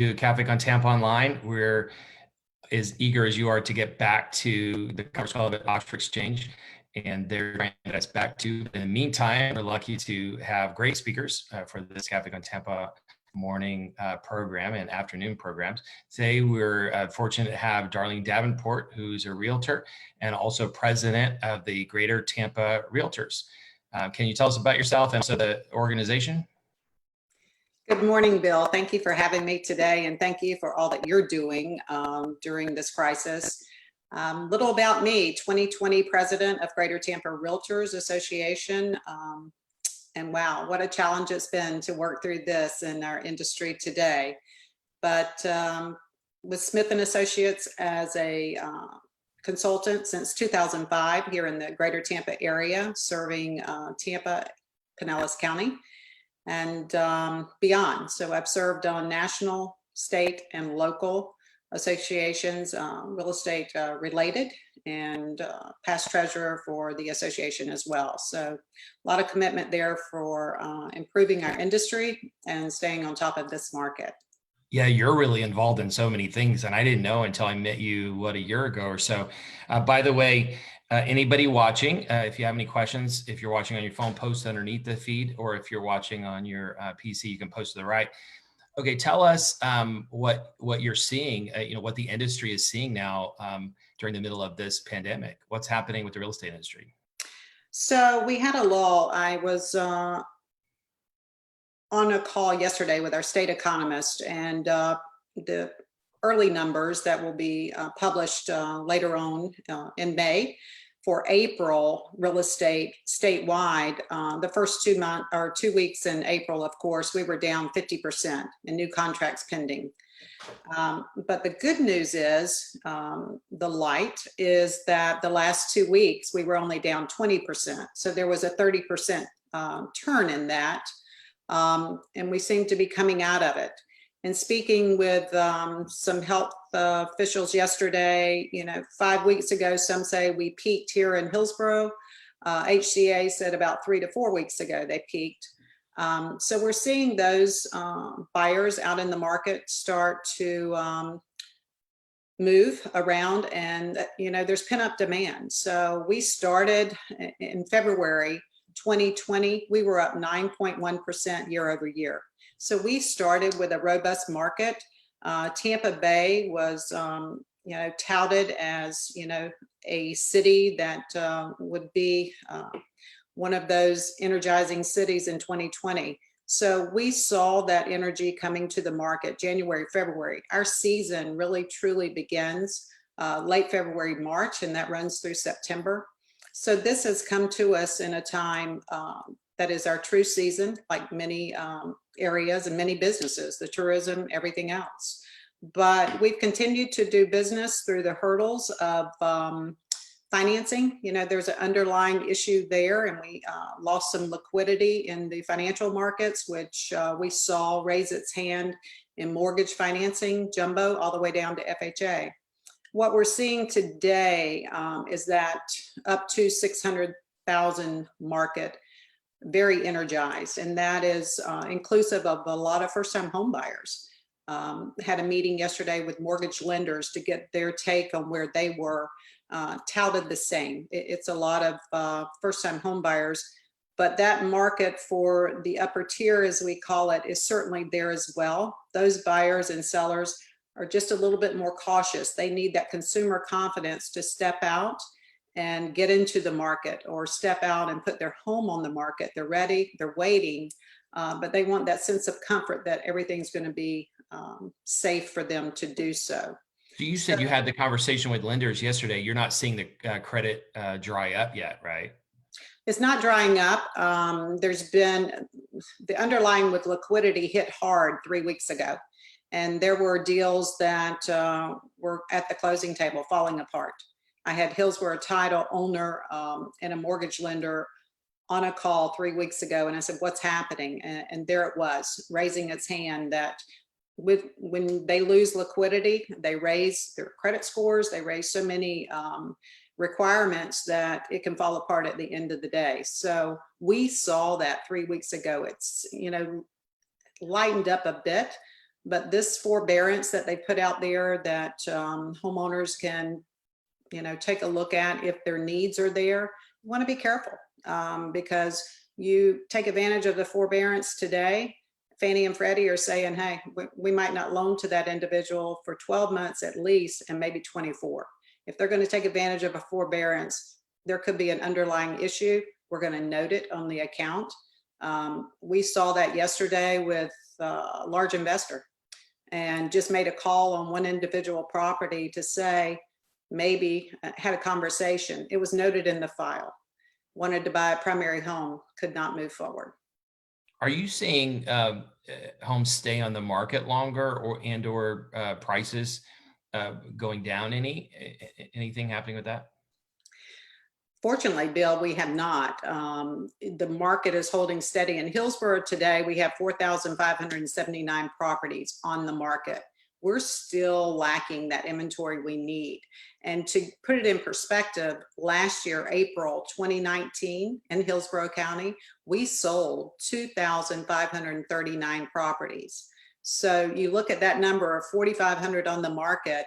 Café on Tampa Online. We're as eager as you are to get back to the conference call at Oxford Exchange, and they're trying to get us back to. In the meantime, we're lucky to have great speakers for this Café on Tampa morning program and afternoon programs. Today, we're fortunate to have Darlene Davenport, who's a realtor and also president of the Greater Tampa Realtors. Can you tell us about yourself and also the organization? Good morning, Bill. Thank you for having me today, and thank you for all that you're doing during this crisis. Little about me, 2020 president of Greater Tampa Realtors Association. And wow, what a challenge it's been to work through this in our industry today. But with Smith & Associates as a consultant since 2005 here in the Greater Tampa area, serving Tampa, Pinellas County, and beyond. So I've served on national, state, and local associations, real estate related, and past treasurer for the association as well. So a lot of commitment there for improving our industry and staying on top of this market. Yeah, you're really involved in so many things, and I didn't know until I met you, a year ago or so. By the way, anybody watching, if you have any questions, if you're watching on your phone, post underneath the feed, or if you're watching on your PC, you can post to the right. Okay, tell us what you're seeing, what the industry is seeing now during the middle of this pandemic. What's happening with the real estate industry? So we had a lull. I was on a call yesterday with our state economist, and the early numbers that will be published later on in May for April real estate statewide. The first 2 weeks in April, of course, we were down 50% in new contracts pending. But the good news is, the light is that the last 2 weeks we were only down 20%. So there was a 30% turn in that. And we seem to be coming out of it. And speaking with some health officials yesterday, 5 weeks ago, some say we peaked here in Hillsborough. HCA said about 3 to 4 weeks ago they peaked. So we're seeing those buyers out in the market start to move around, and there's pent-up demand. So we started in February 2020, we were up 9.1% year over year. So we started with a robust market. Tampa Bay was, touted as, a city that would be one of those energizing cities in 2020. So we saw that energy coming to the market January, February. Our season really truly begins late February, March, and that runs through September. So this has come to us in a time that is our true season, like many areas and many businesses, the tourism, everything else. But we've continued to do business through the hurdles of financing. There's an underlying issue there, and we lost some liquidity in the financial markets, which we saw raise its hand in mortgage financing, jumbo, all the way down to FHA. What we're seeing today is that up to 600,000 market, very energized, and that is inclusive of a lot of first-time home buyers. Had a meeting yesterday with mortgage lenders to get their take on where they were, touted the same. It's a lot of first-time home buyers, but that market for the upper tier, as we call it, is certainly there as well. Those buyers and sellers are just a little bit more cautious. They need that consumer confidence to step out and get into the market, or step out and put their home on the market. They're ready, they're waiting, but they want that sense of comfort that everything's going to be safe for them to do so. So you said you had the conversation with lenders yesterday. You're not seeing the credit dry up yet, right? It's not drying up. There's been the underlying with liquidity hit hard 3 weeks ago. And there were deals that were at the closing table falling apart. I had Hillsborough title owner and a mortgage lender on a call 3 weeks ago, and I said, what's happening? And there it was, raising its hand that when they lose liquidity, they raise their credit scores, they raise so many requirements that it can fall apart at the end of the day. So we saw that 3 weeks ago. It's, lightened up a bit, But this forbearance that they put out there that homeowners can, take a look at if their needs are there, you want to be careful because you take advantage of the forbearance today. Fannie and Freddie are saying, hey, we might not loan to that individual for 12 months at least, and maybe 24. If they're going to take advantage of a forbearance, there could be an underlying issue. We're going to note it on the account. We saw that yesterday with a large investor and just made a call on one individual property to say, maybe had a conversation. It was noted in the file. Wanted to buy a primary home, could not move forward. Are you seeing homes stay on the market longer, or prices going down? Anything happening with that? Fortunately, Bill, we have not. The market is holding steady. In Hillsborough today, we have 4,579 properties on the market. We're still lacking that inventory we need. And to put it in perspective, last year, April 2019, in Hillsborough County, we sold 2,539 properties. So you look at that number of 4,500 on the market.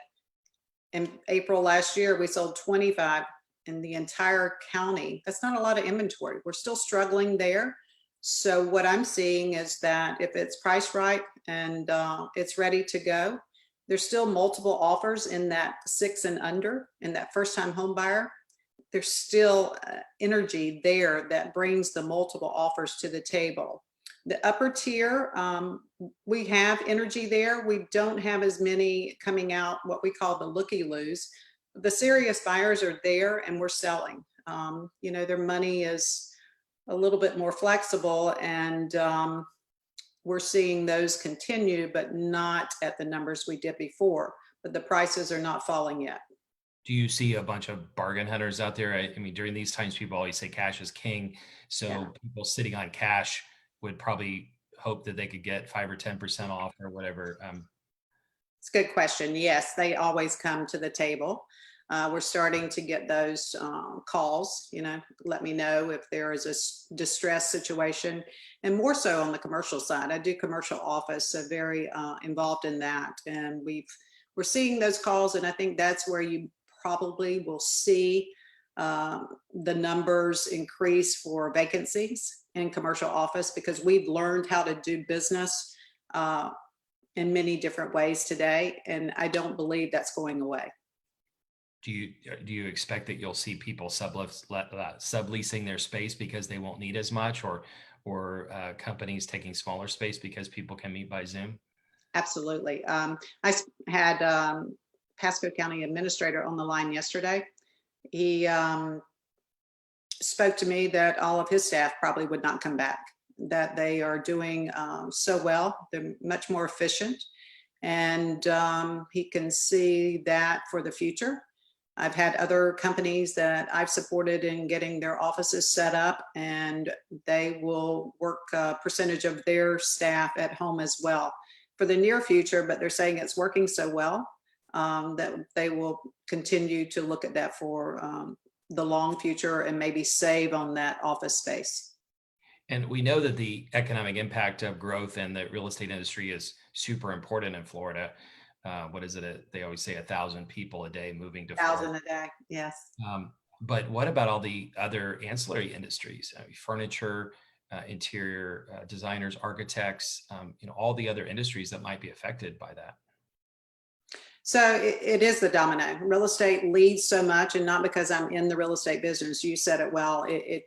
In April last year, we sold 25 in the entire county. That's not a lot of inventory. We're still struggling there. So what I'm seeing is that if it's priced right and it's ready to go, there's still multiple offers in that 6 and under, in that first time home buyer. There's still energy there that brings the multiple offers to the table. The upper tier, we have energy there. We don't have as many coming out, what we call the looky-loos. The serious buyers are there and we're selling. Their money is a little bit more flexible, and we're seeing those continue, but not at the numbers we did before. But the prices are not falling yet. Do you see a bunch of bargain hunters out there? I mean, during these times, people always say cash is king. So yeah, people sitting on cash would probably hope that they could get 5 or 10% off or whatever. It's a good question. Yes, they always come to the table. We're starting to get those calls, let me know if there is a distress situation, and more so on the commercial side. I do commercial office, so very involved in that. And we're seeing those calls, and I think that's where you probably will see the numbers increase for vacancies in commercial office, because we've learned how to do business in many different ways today, and I don't believe that's going away. Do you expect that you'll see people subleasing their space because they won't need as much, or companies taking smaller space because people can meet by Zoom? Absolutely. I had Pasco County Administrator on the line yesterday. He spoke to me that all of his staff probably would not come back, that they are doing so well. They're much more efficient, and he can see that for the future. I've had other companies that I've supported in getting their offices set up, and they will work a percentage of their staff at home as well for the near future, but they're saying it's working so well that they will continue to look at that for the long future and maybe save on that office space. And we know that the economic impact of growth in the real estate industry is super important in Florida. What is it? They always say 1,000 people a day moving to Florida. 1,000 a day, yes. But what about all the other ancillary industries? Furniture, interior designers, architects, all the other industries that might be affected by that. So it is the domino. Real estate leads so much, and not because I'm in the real estate business. You said it well. It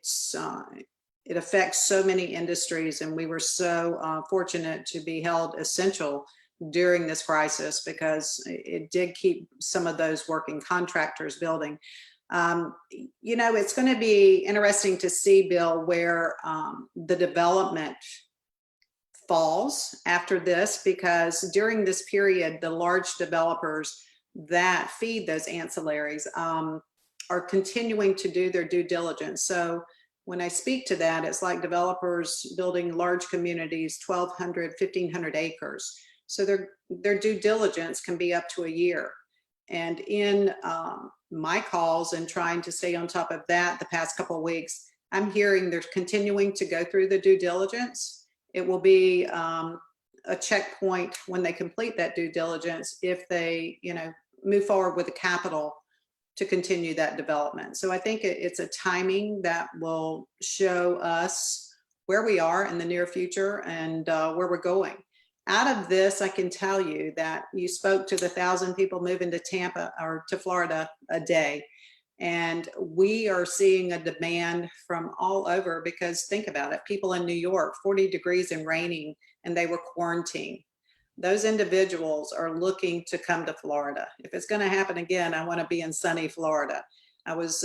affects so many industries, and we were so fortunate to be held essential during this crisis because it did keep some of those working contractors building. It's going to be interesting to see, Bill, where the development falls after this, because during this period, the large developers that feed those ancillaries are continuing to do their due diligence. So when I speak to that, it's like developers building large communities, 1,200, 1,500 acres. So their due diligence can be up to a year. And in my calls and trying to stay on top of that the past couple of weeks, I'm hearing they're continuing to go through the due diligence. It will be a checkpoint when they complete that due diligence if they, move forward with the capital to continue that development. So I think it's a timing that will show us where we are in the near future and where we're going. Out of this, I can tell you that you spoke to the 1,000 people moving to Tampa or to Florida a day. And we are seeing a demand from all over because think about it, people in New York, 40 degrees and raining, and they were quarantined. Those individuals are looking to come to Florida. If it's going to happen again, I want to be in sunny Florida. I was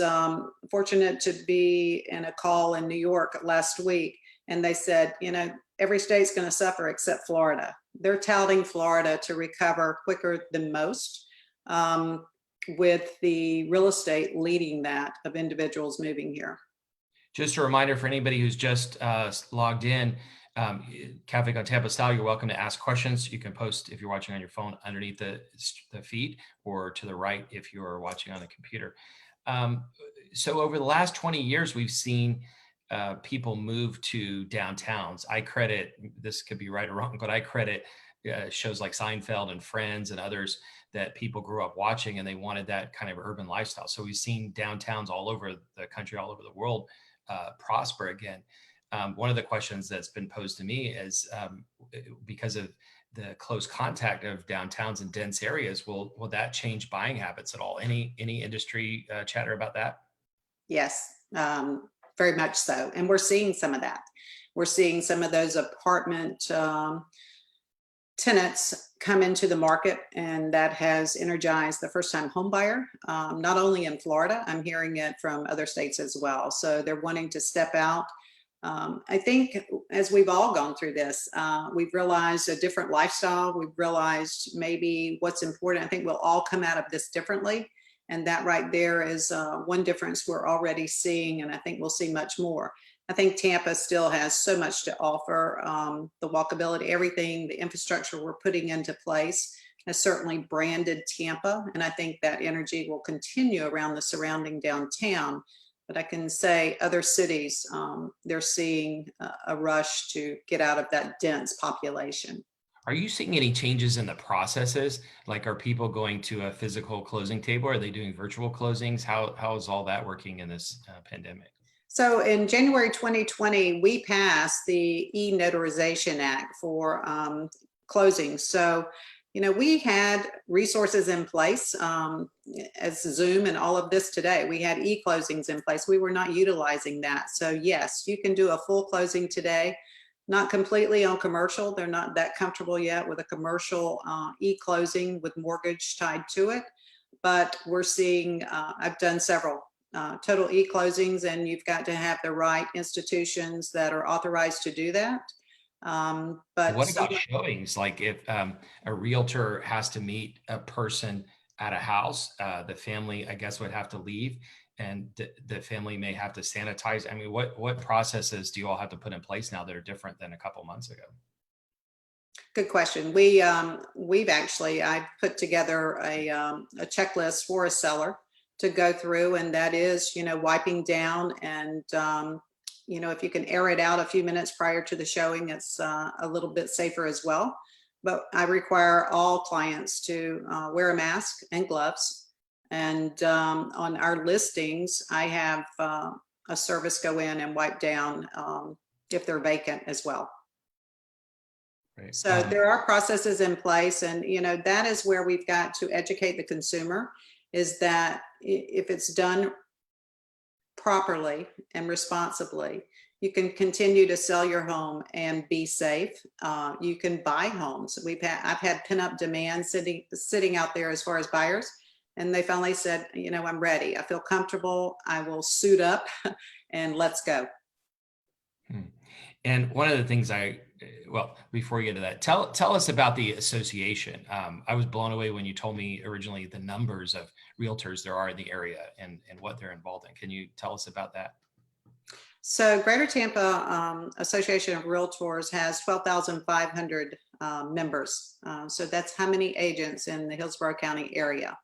fortunate to be in a call in New York last week, and they said, every state's going to suffer except Florida. They're touting Florida to recover quicker than most, with the real estate leading that of individuals moving here. Just a reminder for anybody who's just logged in, Café on Tampa style, you're welcome to ask questions. You can post if you're watching on your phone underneath the feed, or to the right if you're watching on the computer. So over the last 20 years, we've seen people move to downtowns. I credit, this could be right or wrong, but I credit shows like Seinfeld and Friends and others that people grew up watching, and they wanted that kind of urban lifestyle. So we've seen downtowns all over the country, all over the world prosper again. One of the questions that's been posed to me is because of the close contact of downtowns and dense areas, will that change buying habits at all? Any industry chatter about that? Yes, very much so. And we're seeing some of that. We're seeing some of those apartment tenants come into the market, and that has energized the first-time home buyer, not only in Florida. I'm hearing it from other states as well. So they're wanting to step out. I think as we've all gone through this, we've realized a different lifestyle. We've realized maybe what's important. I think we'll all come out of this differently. And that right there is one difference we're already seeing, and I think we'll see much more. I think Tampa still has so much to offer. The walkability, everything, the infrastructure we're putting into place has certainly branded Tampa. And I think that energy will continue around the surrounding downtown. But I can say other cities, they're seeing a rush to get out of that dense population. Are you seeing any changes in the processes? Like, are people going to a physical closing table? Are they doing virtual closings? How is all that working in this pandemic? So in January 2020, we passed the e-notarization act for closings. So, we had resources in place as Zoom and all of this today. We had e-closings in place. We were not utilizing that. So yes, you can do a full closing today, not completely on commercial. They're not that comfortable yet with a commercial e-closing with mortgage tied to it. But we're seeing, I've done several total e-closings, and you've got to have the right institutions that are authorized to do that. But what about showings? Like, if a realtor has to meet a person at a house, the family, I guess, would have to leave, and the family may have to sanitize. I mean, what processes do you all have to put in place now that are different than a couple months ago? Good question. We've actually, I put together a checklist for a seller to go through, and that is, wiping down, and if you can air it out a few minutes prior to the showing, it's a little bit safer as well. But I require all clients to wear a mask and gloves. And on our listings, I have a service go in and wipe down if they're vacant as well. Right. So there are processes in place, and that is where we've got to educate the consumer, is that if it's done properly and responsibly, you can continue to sell your home and be safe. You can buy homes. I've had pin-up demand sitting out there as far as buyers, and they finally said, I'm ready. I feel comfortable. I will suit up and let's go. And one of the things before we get to that, tell us about the association. I was blown away when you told me originally the numbers of realtors there are in the area and what they're involved in. Can you tell us about that? So Greater Tampa Association of Realtors has 12,500 members. So that's how many agents in the Hillsborough County area.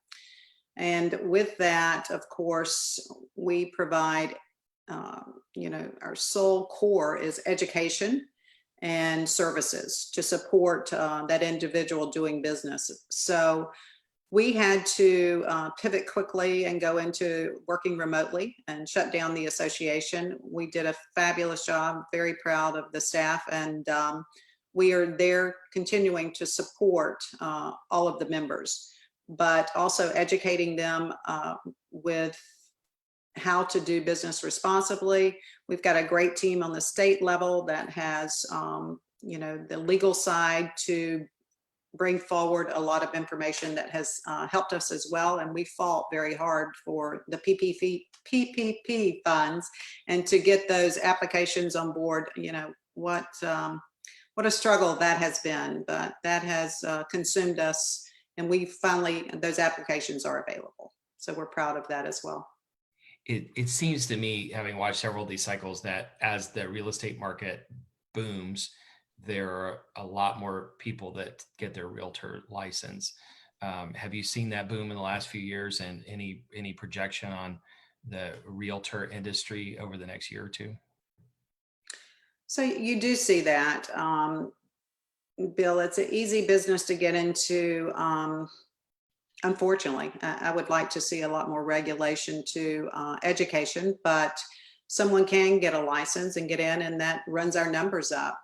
And with that, of course, we provide, our sole core is education. and services to support that individual doing business. So we had to pivot quickly and go into working remotely and shut down the association. We did a fabulous job, very proud of the staff, and we are there continuing to support all of the members, but also educating them with how to do business responsibly. We've got a great team on the state level that has, the legal side to bring forward a lot of information that has helped us as well. And we fought very hard for the PPP funds and to get those applications on board. What a struggle that has been, but that has consumed us. And we finally, those applications are available. So we're proud of that as well. It seems to me, having watched several of these cycles, that as the real estate market booms, there are a lot more people that get their realtor license. Have you seen that boom in the last few years, and any projection on the realtor industry over the next year or two? So you do see that, Bill. It's an easy business to get into. Unfortunately, I would like to see a lot more regulation to education, but someone can get a license and get in, and that runs our numbers up.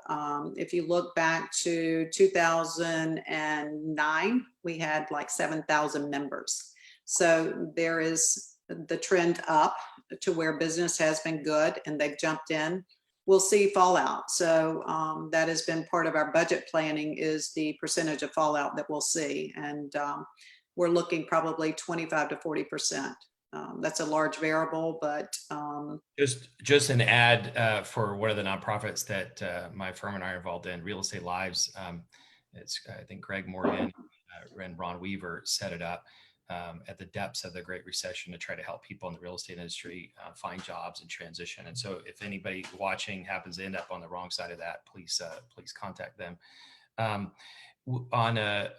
If you look back to 2009, we had like 7,000 members. So there is the trend up to where business has been good and they've jumped in. We'll see fallout. So that has been part of our budget planning, is the percentage of fallout that we'll see. And we're looking probably 25 to 40%. That's a large variable, but just an ad for one of the nonprofits that my firm and I are involved in, Real Estate Lives. It's I think Greg Morgan and Ron Weaver set it up at the depths of the Great Recession to try to help people in the real estate industry find jobs and transition. And so, if anybody watching happens to end up on the wrong side of that, please contact them. On a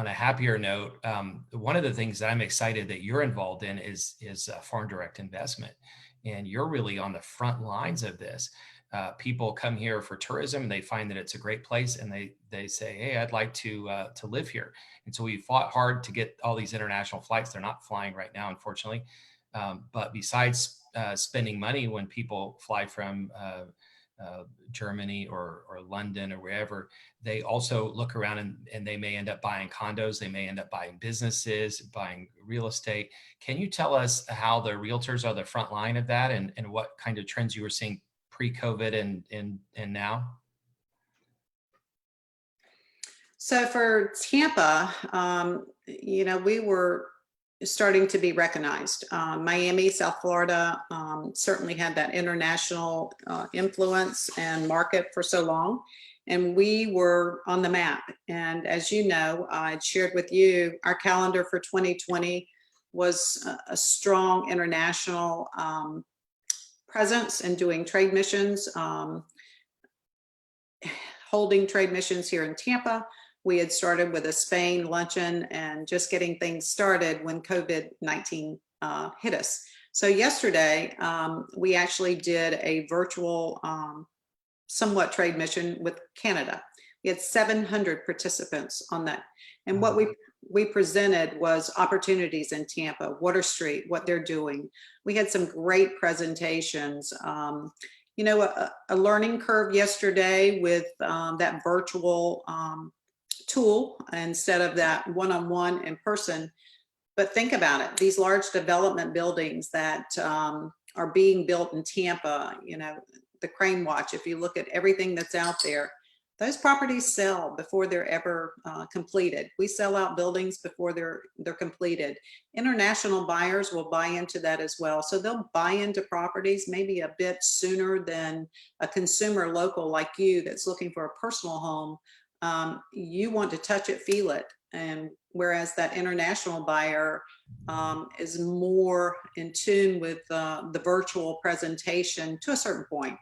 happier note, one of the things that I'm excited that you're involved in is foreign direct investment, and you're really on the front lines of this. People come here for tourism, and they find that it's a great place, and they say, "Hey, I'd like to live here." And so we fought hard to get all these international flights. They're not flying right now, unfortunately. But besides spending money when people fly from Germany or London or wherever, they also look around and they may end up buying condos, they may end up buying businesses, buying real estate. Can you tell us how the realtors are the front line of that, and what kind of trends you were seeing pre-COVID and now? so for Tampa, we were starting to be recognized. Miami, South Florida, certainly had that international influence and market for so long. And we were on the map. And as you know, I shared with you, our calendar for 2020 was a strong international presence and doing trade missions, holding trade missions here in Tampa. We had started with a Spain luncheon and just getting things started when COVID-19 hit us. So yesterday, we actually did a virtual, somewhat trade mission with Canada. We had 700 participants on that. And what we presented was opportunities in Tampa, Water Street, what they're doing. We had some great presentations. A learning curve yesterday with that virtual tool instead of that one-on-one in person. But think about it, these large development buildings that are being built in Tampa, the crane watch, if you look at everything that's out there, those properties sell before they're ever completed. We sell out buildings before they're completed. International buyers will buy into that as well. So they'll buy into properties maybe a bit sooner than a consumer local like you that's looking for a personal home. You want to touch it, feel it. And whereas that international buyer is more in tune with the virtual presentation to a certain point.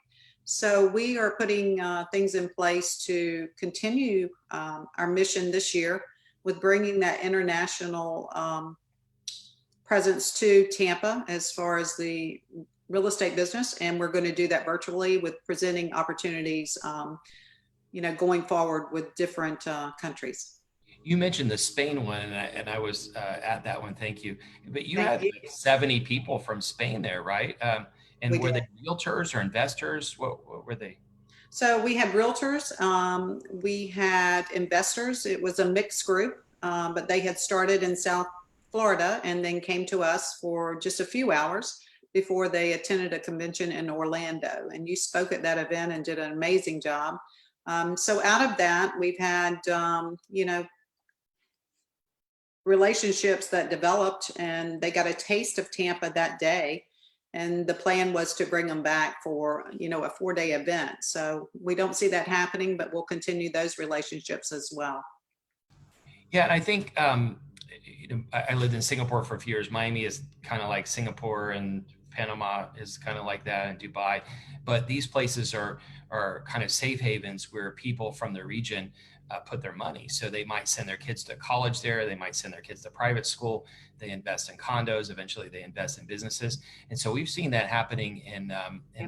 So we are putting things in place to continue our mission this year with bringing that international presence to Tampa as far as the real estate business. And we're going to do that virtually with presenting opportunities going forward with different countries. You mentioned the Spain one, and I was at that one. Thank you. But you Thank had you. like 70 people from Spain there, right? And We were did. they realtors or investors? What were they? So we had realtors, we had investors. It was a mixed group, but they had started in South Florida and then came to us for just a few hours before they attended a convention in Orlando. And you spoke at that event and did an amazing job. So out of that, we've had, relationships that developed, and they got a taste of Tampa that day. And the plan was to bring them back for, a 4-day event. So we don't see that happening, but we'll continue those relationships as well. Yeah, and I think I lived in Singapore for a few years. Miami is kind of like Singapore, and Panama is kind of like that, and Dubai. But these places are kind of safe havens where people from the region put their money. So they might send their kids to college there. They might send their kids to private school. They invest in condos. Eventually, they invest in businesses. And so we've seen that happening in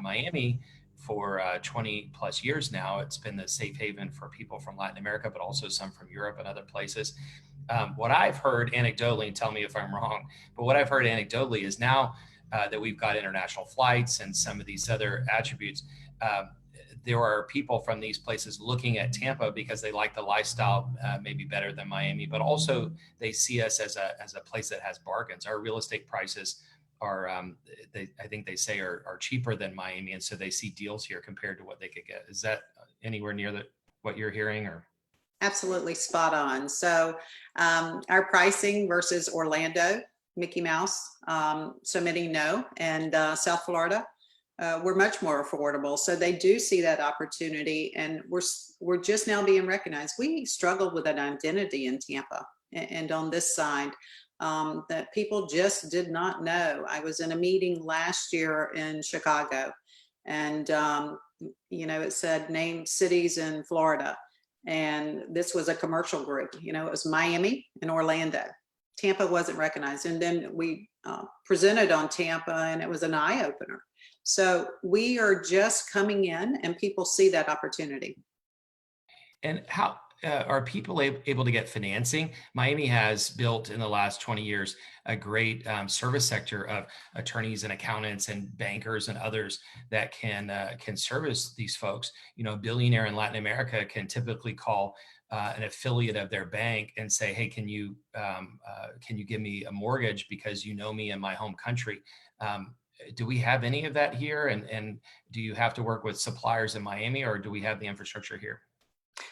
Miami for 20 plus years now. It's been the safe haven for people from Latin America, but also some from Europe and other places. What I've heard anecdotally, and tell me if I'm wrong, but what I've heard anecdotally is now that we've got international flights and some of these other attributes, there are people from these places looking at Tampa because they like the lifestyle maybe better than Miami, but also they see us as a place that has bargains. Our real estate prices are, I think they say are cheaper than Miami, and so they see deals here compared to what they could get. Is that anywhere near what you're hearing, or? Absolutely spot on. So our pricing versus Orlando, Mickey Mouse, so many know, and South Florida, we're much more affordable. So they do see that opportunity, and we're just now being recognized. We struggled with an identity in Tampa, and on this side, that people just did not know. I was in a meeting last year in Chicago, and it said name cities in Florida. And this was a commercial group. It was Miami and Orlando. Tampa wasn't recognized. And then we presented on Tampa, and it was an eye opener. So we are just coming in, and people see that opportunity. And how are people able to get financing? Miami has built in the last 20 years a great service sector of attorneys and accountants and bankers and others that can service these folks. A billionaire in Latin America can typically call an affiliate of their bank and say, "Hey, can you give me a mortgage because you know me in my home country?" Do we have any of that here? And do you have to work with suppliers in Miami, or do we have the infrastructure here?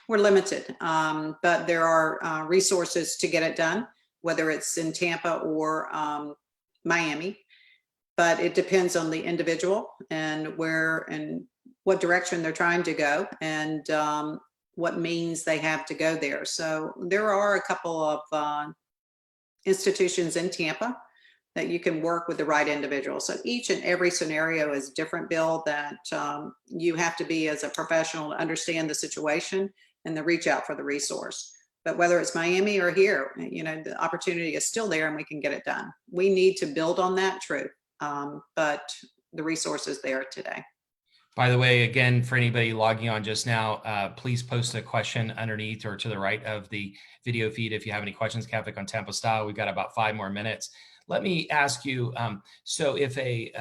We're limited, but there are resources to get it done, whether it's in Tampa or Miami. But it depends on the individual and where and what direction they're trying to go, and what means they have to go there. So there are a couple of institutions in Tampa that you can work with the right individual. So each and every scenario is different, Bill, that you have to be as a professional to understand the situation and to reach out for the resource. But whether it's Miami or here, the opportunity is still there, and we can get it done. We need to build on that truth, but the resource is there today. By the way, again, for anybody logging on just now, please post a question underneath or to the right of the video feed if you have any questions, Catholic on Tampa Style. We've got about 5 more minutes. Let me ask you, so if a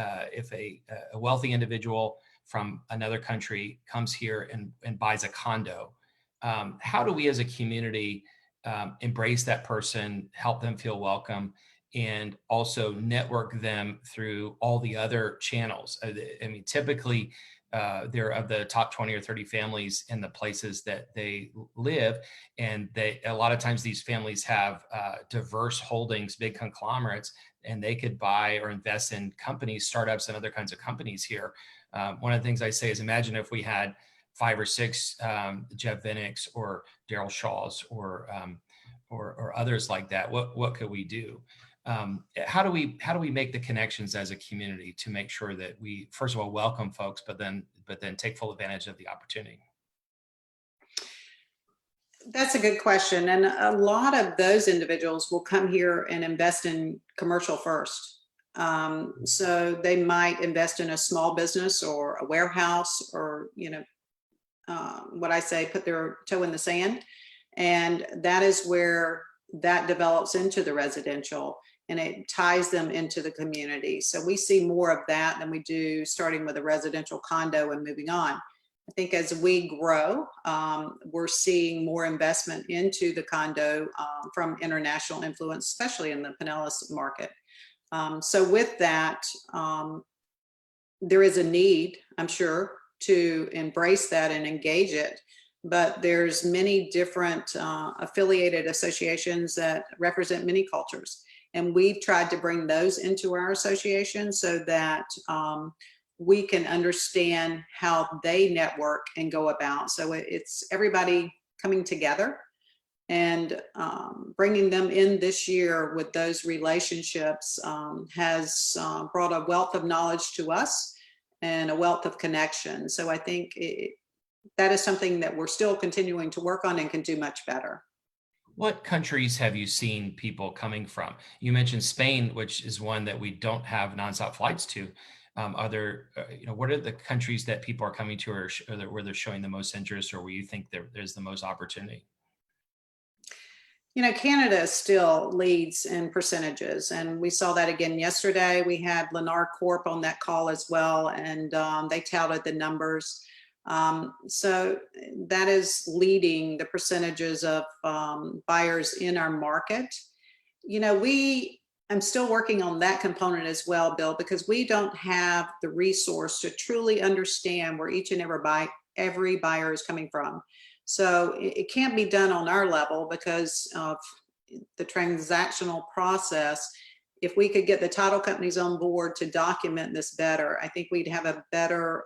wealthy individual from another country comes here and buys a condo, how do we as a community embrace that person, help them feel welcome, and also network them through all the other channels? I mean, typically, they're of the top 20 or 30 families in the places that they live. And a lot of times these families have diverse holdings, big conglomerates, and they could buy or invest in companies, startups, and other kinds of companies here. One of the things I say is, imagine if we had 5 or 6 Jeff Vinnicks or Daryl Shaws or others like that. What could we do? How do we make the connections as a community to make sure that we, first of all, welcome folks, but then take full advantage of the opportunity? That's a good question. And a lot of those individuals will come here and invest in commercial first. So they might invest in a small business or a warehouse or, what I say, put their toe in the sand. And that is where that develops into the residential and it ties them into the community. So we see more of that than we do starting with a residential condo and moving on. I think as we grow, we're seeing more investment into the condo from international influence, especially in the Pinellas market. So with that, there is a need, I'm sure, to embrace that and engage it. But there's many different affiliated associations that represent many cultures. And we've tried to bring those into our association so that we can understand how they network and go about. So it's everybody coming together and bringing them in this year with those relationships has brought a wealth of knowledge to us and a wealth of connection. So I think that is something that we're still continuing to work on and can do much better. What countries have you seen people coming from? You mentioned Spain, which is one that we don't have nonstop flights to. Are there, what are the countries that people are coming to, or where they're showing the most interest, or where you think there's the most opportunity? Canada still leads in percentages, and we saw that again yesterday. We had Lennar Corp on that call as well, and they touted the numbers. So that is leading the percentages of buyers in our market. I'm still working on that component as well, Bill, because we don't have the resource to truly understand where each and every buyer is coming from. So it can't be done on our level because of the transactional process. If we could get the title companies on board to document this better, I think we'd have a better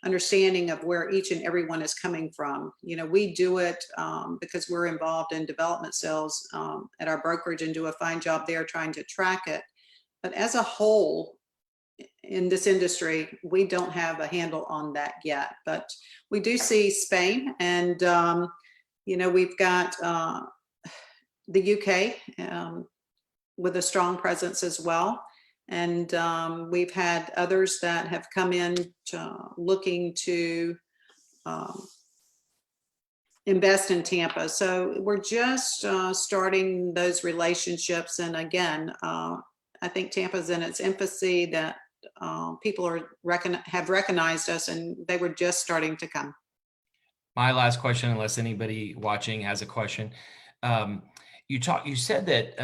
understanding of where each and every one is coming from. We do it because we're involved in development sales at our brokerage and do a fine job there trying to track it. But as a whole, in this industry, we don't have a handle on that yet. But we do see Spain, and we've got the UK with a strong presence as well. And we've had others that have come in looking to invest in Tampa. So we're just starting those relationships. And again, I think Tampa's in its infancy, that people have recognized us, and they were just starting to come. My last question, unless anybody watching has a question. You said that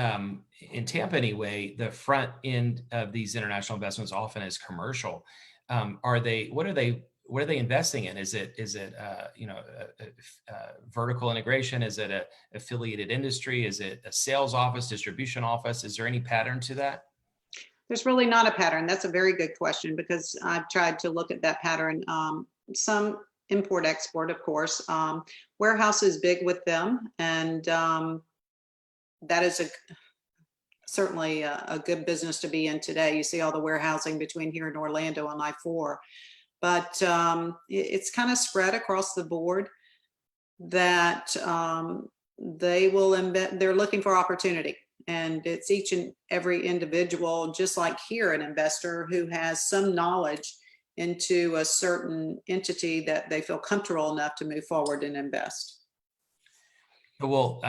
in Tampa anyway, the front end of these international investments often is commercial. What are they investing in? Is it vertical integration? Is it a affiliated industry? Is it a sales office, distribution office? Is there any pattern to that? There's really not a pattern. That's a very good question, because I've tried to look at that pattern. Some import export, of course. Warehouse is big with them, and that is certainly a good business to be in today. You see all the warehousing between here and Orlando on I-4, but it's kind of spread across the board that they will embed. They're looking for opportunity. And it's each and every individual, just like here, an investor who has some knowledge into a certain entity that they feel comfortable enough to move forward and invest. Well,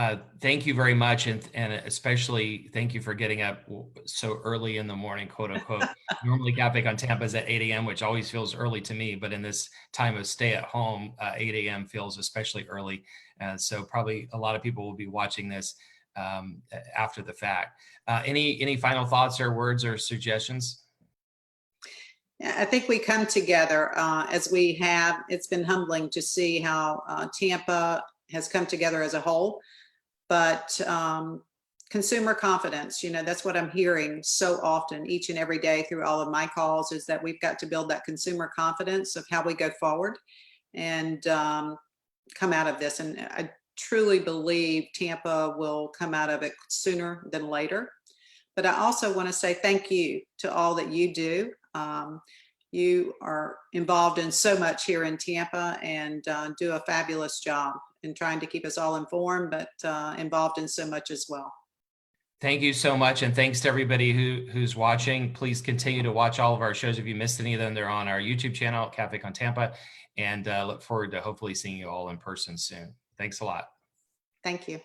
thank you very much. And especially thank you for getting up so early in the morning, quote unquote. Normally Café on Tampa is at 8 a.m., which always feels early to me. But in this time of stay at home, 8 a.m. feels especially early. So probably a lot of people will be watching this after the fact. Any final thoughts or words or suggestions? I think we come together as we have. It's been humbling to see how Tampa has come together as a whole, but consumer confidence, that's what I'm hearing so often each and every day through all of my calls, is that we've got to build that consumer confidence of how we go forward and come out of this. And I truly believe Tampa will come out of it sooner than later. But I also want to say thank you to all that you do. You are involved in so much here in Tampa and do a fabulous job in trying to keep us all informed, but involved in so much as well. Thank you so much. And thanks to everybody who's watching. Please continue to watch all of our shows. If you missed any of them, they're on our YouTube channel, Café con Tampa, and look forward to hopefully seeing you all in person soon. Thanks a lot. Thank you.